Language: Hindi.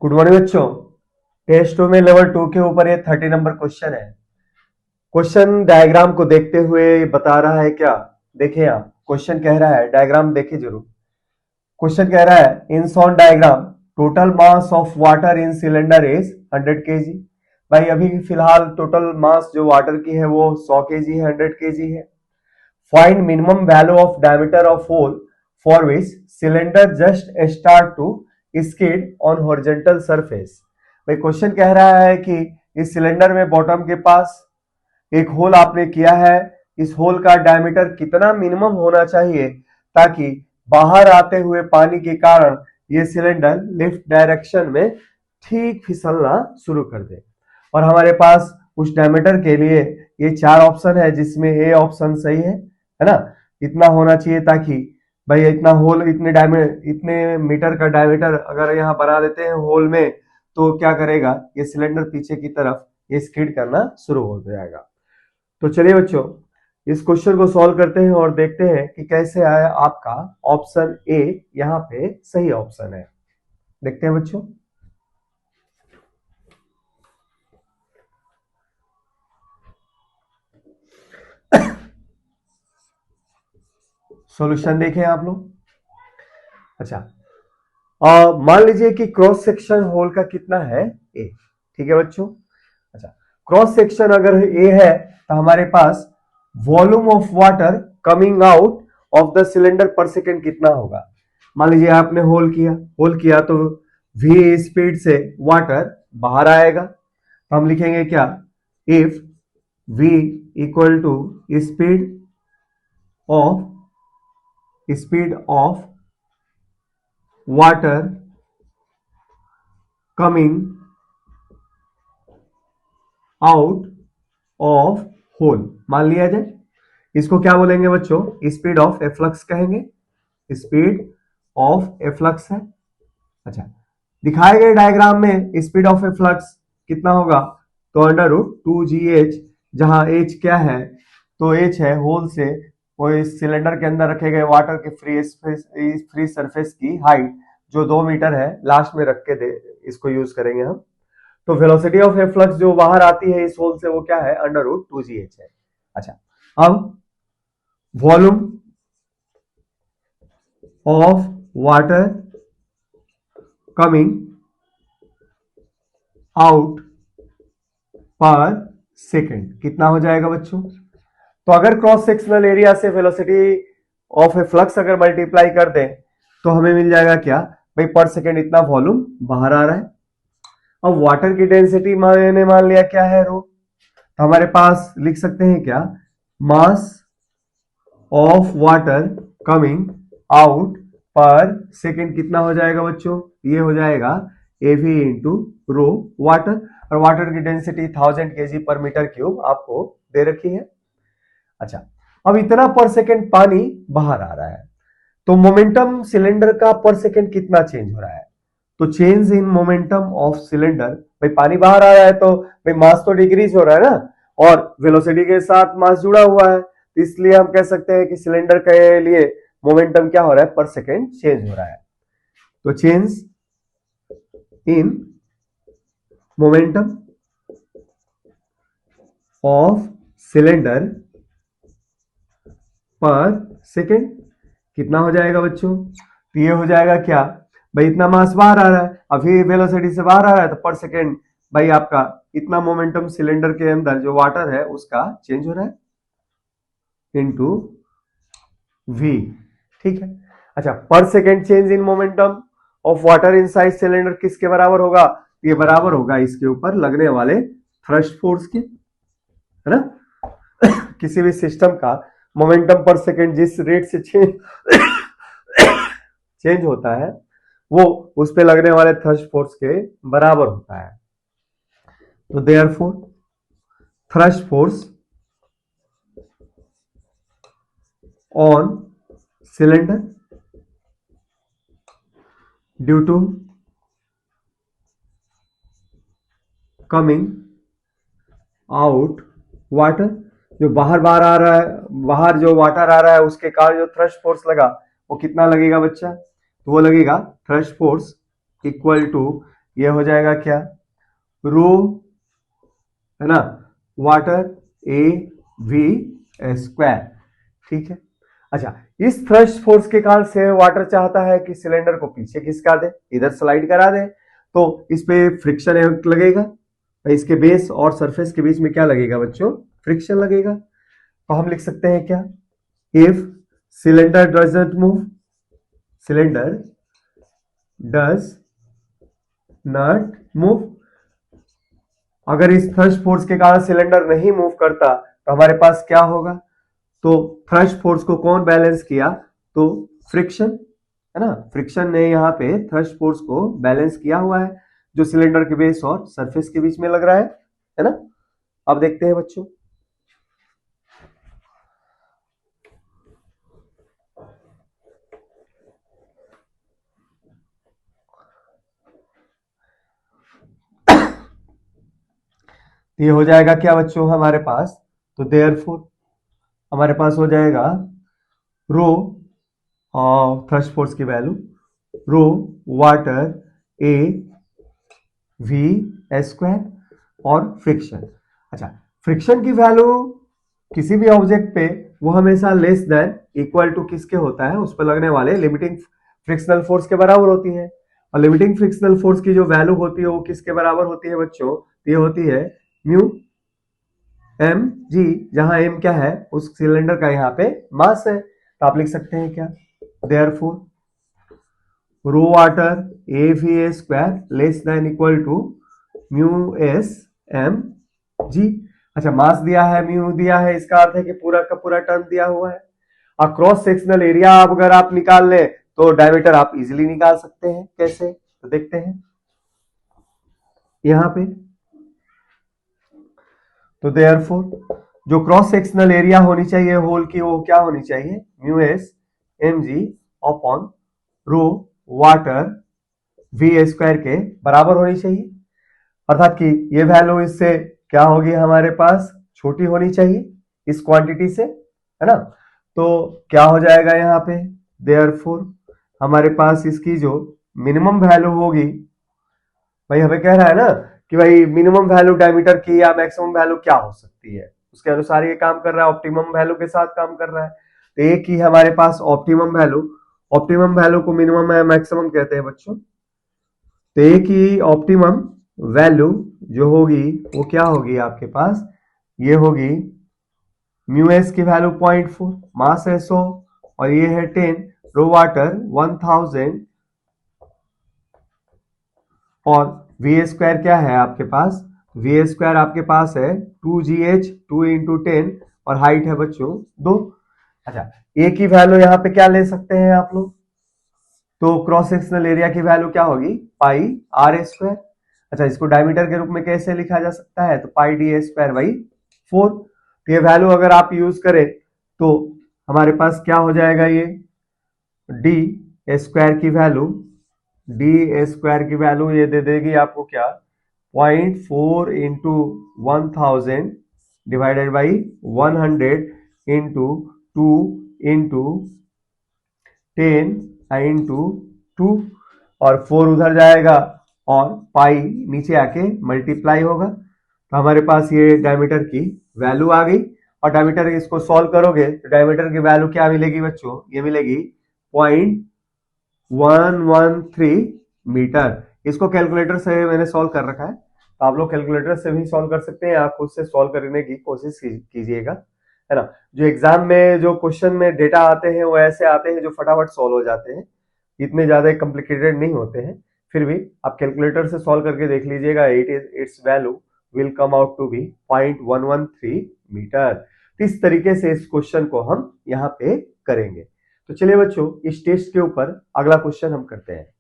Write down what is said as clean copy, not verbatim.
गुड मॉर्निंग बच्चों। टेस्ट 2 में लेवल 2 के ऊपर ये 30 नंबर क्वेश्चन है। क्वेश्चन डायग्राम को देखते हुए बता रहा है क्या? देखिए आप, क्वेश्चन कह रहा है, डायग्राम देखिए जरूर। क्वेश्चन कह रहा है in shown diagram total mass of water in cylinder is 100 KG. भाई अभी फिलहाल टोटल मास जो वाटर की है वो 100 केजी है, 100 केजी है। Find minimum value of diameter of hole for which cylinder just start to skid on horizontal surface. भाई क्वेश्चन कह रहा है कि इस सिलेंडर में बॉटम के पास एक होल आपने किया है। इस होल का डायमीटर कितना मिनिमम होना चाहिए ताकि बाहर आते हुए पानी के कारण ये सिलेंडर लेफ्ट डायरेक्शन में ठीक फिसलना शुरू कर दे। और हमारे पास उस डायमीटर के लिए ये 4 ऑप्शन है जिसमें ए ऑप्शन सही है ना। इतना होना चाहिए ताकि भाई इतना होल, इतने मीटर का डायमीटर अगर यहाँ बना देते हैं होल में तो क्या करेगा, ये सिलेंडर पीछे की तरफ ये स्किड करना शुरू हो जाएगा। तो चलिए बच्चों, इस क्वेश्चन को सॉल्व करते हैं और देखते हैं कि कैसे आया आपका ऑप्शन ए यहाँ पे सही ऑप्शन है। देखते हैं बच्चों। सॉल्यूशन देखें आप लोग। अच्छा, मान लीजिए कि क्रॉस सेक्शन होल का कितना है, ए। ठीक है बच्चों। अच्छा, क्रॉस सेक्शन अगर ए है तो हमारे पास volume of water coming out of the cylinder per second कितना होगा। मान लीजिए आपने होल किया तो v स्पीड से वाटर बाहर आएगा, तो हम लिखेंगे क्या, if v equal to speed of water coming out of hole, मान लिया जाए। इसको क्या बोलेंगे बच्चों, स्पीड ऑफ एफ्लक्स कहेंगे। स्पीड ऑफ एफ्लक्स है। अच्छा, दिखाए गए डायग्राम में स्पीड ऑफ एफ्लक्स कितना होगा, तो अंडर रूट 2gh, जहां h क्या है, तो h है होल से वो इस सिलेंडर के अंदर रखे गए वाटर के फ्री सरफेस की हाइट जो 2 मीटर है, लास्ट में रख के दे इसको यूज करेंगे हम। तो वेलोसिटी ऑफ एफ्लक्स जो बाहर आती है इस होल से वो क्या है, अंडर रूट 2gh है। अच्छा, अब volume of water coming out पर सेकेंड कितना हो जाएगा बच्चों। तो अगर क्रॉस सेक्शनल एरिया से वेलोसिटी ऑफ ए फ्लक्स अगर मल्टीप्लाई कर दें तो हमें मिल जाएगा क्या, भाई पर सेकेंड इतना वॉल्यूम बाहर आ रहा है। अब वाटर की डेंसिटी मैंने मान लिया क्या है, रो। तो हमारे पास लिख सकते हैं क्या, मास ऑफ वाटर कमिंग आउट पर सेकेंड कितना हो जाएगा बच्चों, ये हो जाएगा AV इंटू रो वाटर। और वाटर की डेंसिटी 1000 kg पर मीटर क्यूब आपको दे रखी है। अच्छा, अब इतना पर सेकेंड पानी बाहर आ रहा है तो मोमेंटम सिलेंडर का पर सेकेंड कितना चेंज हो रहा है, तो change in momentum of cylinder, भाई पानी बाहर आ रहा है तो भाई मास तो डिक्रीज हो रहा है ना, और वेलोसिटी के साथ मास जुड़ा हुआ है, तो इसलिए हम कह सकते हैं कि सिलेंडर के लिए मोमेंटम क्या हो रहा है, पर सेकेंड चेंज हो रहा है। तो change in momentum of cylinder per second कितना हो जाएगा बच्चों, तो ये हो जाएगा क्या, भाई इतना मास बाहर आ रहा है, अभी वेलोसिटी से बाहर आ रहा है तो पर सेकेंड भाई आपका इतना मोमेंटम सिलेंडर के अंदर जो वाटर है उसका चेंज हो रहा है इनटू v। ठीक है। अच्छा, पर second change in momentum of water inside cylinder किसके बराबर होगा, ये बराबर होगा इसके ऊपर लगने वाले थ्रस्ट फोर्स के, है ना। किसी भी सिस्टम का मोमेंटम पर सेकेंड जिस रेट से चेंज होता है वो उस पे लगने वाले थ्रस्ट फोर्स के बराबर होता है। तो therefore thrust force on cylinder due to coming out water, जो बाहर आ रहा है, बाहर जो वाटर आ रहा है उसके कारण जो थ्रस्ट फोर्स लगा वो कितना लगेगा बच्चा, तो वो लगेगा थ्रस्ट फोर्स इक्वल टू ये हो जाएगा क्या, रो, है ना, वाटर ए वी स्क्वायर, ठीक है। अच्छा, इस थ्रस्ट फोर्स के कारण से वाटर चाहता है कि सिलेंडर को पीछे खिसका दे, इधर स्लाइड करा दे, तो इस पे फ्रिक्शन लगेगा, इसके बेस और सरफेस के बीच में क्या लगेगा बच्चों, फ्रिक्शन लगेगा। तो हम लिख सकते हैं क्या, if cylinder doesn't move, cylinder does not move, अगर इस थ्रस्ट फोर्स के कारण सिलेंडर नहीं मूव करता तो हमारे पास क्या होगा, तो थ्रस्ट फोर्स को कौन बैलेंस किया, तो फ्रिक्शन, है ना, फ्रिक्शन ने यहाँ पे थ्रस्ट फोर्स को बैलेंस किया हुआ है जो सिलेंडर के बेस और सरफेस के बीच में लग रहा है ना। अब देखते हैं बच्चों, ये हो जाएगा क्या बच्चों हमारे पास, तो देयरफॉर हमारे पास हो जाएगा रो और थ्रस्ट फोर्स की value, rho water A V square और फ्रिक्शन। अच्छा, फ्रिक्शन की वैल्यू किसी भी ऑब्जेक्ट पे वो हमेशा लेस देन इक्वल टू किसके होता है, उस पर लगने वाले लिमिटिंग फ्रिक्शनल फोर्स के बराबर होती है। और लिमिटिंग फ्रिक्शनल फोर्स की जो वैल्यू होती है वो किसके बराबर होती है बच्चों, ये होती है म्यू एम जी, जहां एम क्या है, उस सिलेंडर का यहाँ पे मास है। तो आप लिख सकते हैं क्या, therefore rho water A V A square less than equal to mu S M G. अच्छा, मास दिया है, म्यू दिया है, इसका अर्थ है कि पूरा का पूरा टर्म दिया हुआ है। और क्रॉस सेक्शनल एरिया अगर आप निकाल लें तो डायमीटर आप इजीली निकाल सकते हैं, कैसे, तो देखते हैं यहां पे। तो देयरफॉर जो क्रॉस सेक्शनल एरिया होनी चाहिए होल की, वो क्या होनी चाहिए, mu S M G upon rho water V square के बराबर होनी चाहिए। अर्थात कि ये वैल्यू इससे क्या होगी हमारे पास, छोटी होनी चाहिए इस क्वांटिटी से, है ना। तो क्या हो जाएगा यहाँ पे, देयरफॉर हमारे पास इसकी जो मिनिमम वैल्यू होगी, भाई हमें कह रहा है ना कि भाई मिनिमम वैल्यू डायमीटर की या मैक्सिमम वैल्यू क्या हो सकती है, उसके अनुसार ये काम कर रहा है, ऑप्टिमम वैल्यू के साथ काम कर रहा है। तो एक ही हमारे पास ऑप्टिमम वैल्यू को मिनिमम या मैक्सिमम कहते हैं बच्चों। तो एक ही ऑप्टिमम वैल्यू जो होगी वो क्या होगी आपके पास, ये होगी म्यू एस की वैल्यू 0.4, मास है 100 और ये है 10, रो वाटर 1000 और वी स्क्वायर क्या है आपके पास, वी स्क्वायर आपके पास है 2GH 2 इंटू 10 और हाइट है बच्चों 2। अच्छा, एक ही वैल्यू यहाँ पे क्या ले सकते हैं आप लोग, तो क्रॉस सेक्शनल एरिया की वैल्यू क्या होगी, पाई आर स्क्वायर। अच्छा, इसको डायमीटर के रूप में कैसे लिखा जा सकता है, तो पाई डी स्क्वायर बाई 4। तो ये वैल्यू अगर आप यूज करें तो हमारे पास क्या हो जाएगा, ये डी स्क्वायर की वैल्यू, डी स्क्वायर की वैल्यू ये दे देगी आपको क्या, 0.4 into 1000 divided by 100 into 2 into 10 into 2 और 4 उधर जाएगा और पाई नीचे आके मल्टीप्लाई होगा। तो हमारे पास ये डायमीटर की वैल्यू आ गई। और डायमीटर इसको सॉल्व करोगे तो डायमीटर की वैल्यू क्या मिलेगी बच्चों, ये मिलेगी 0.113 मीटर। इसको कैलकुलेटर से मैंने सॉल्व कर रखा है, तो आप लोग कैलकुलेटर से भी सॉल्व कर सकते हैं, आप खुद से सॉल्व करने की कोशिश कीजिएगा, है ना। जो एग्जाम में जो क्वेश्चन में डेटा आते हैं वो ऐसे आते हैं जो फटाफट सॉल्व हो जाते हैं, इतने ज्यादा कॉम्प्लिकेटेड नहीं होते हैं। फिर भी आप कैलकुलेटर से सॉल्व करके देख लीजिएगा, its value will come out to be 0.113 metre. इस तरीके से इस क्वेश्चन को हम यहाँ पे करेंगे। तो चलिए बच्चों, इस टेस्ट के ऊपर अगला क्वेश्चन हम करते हैं।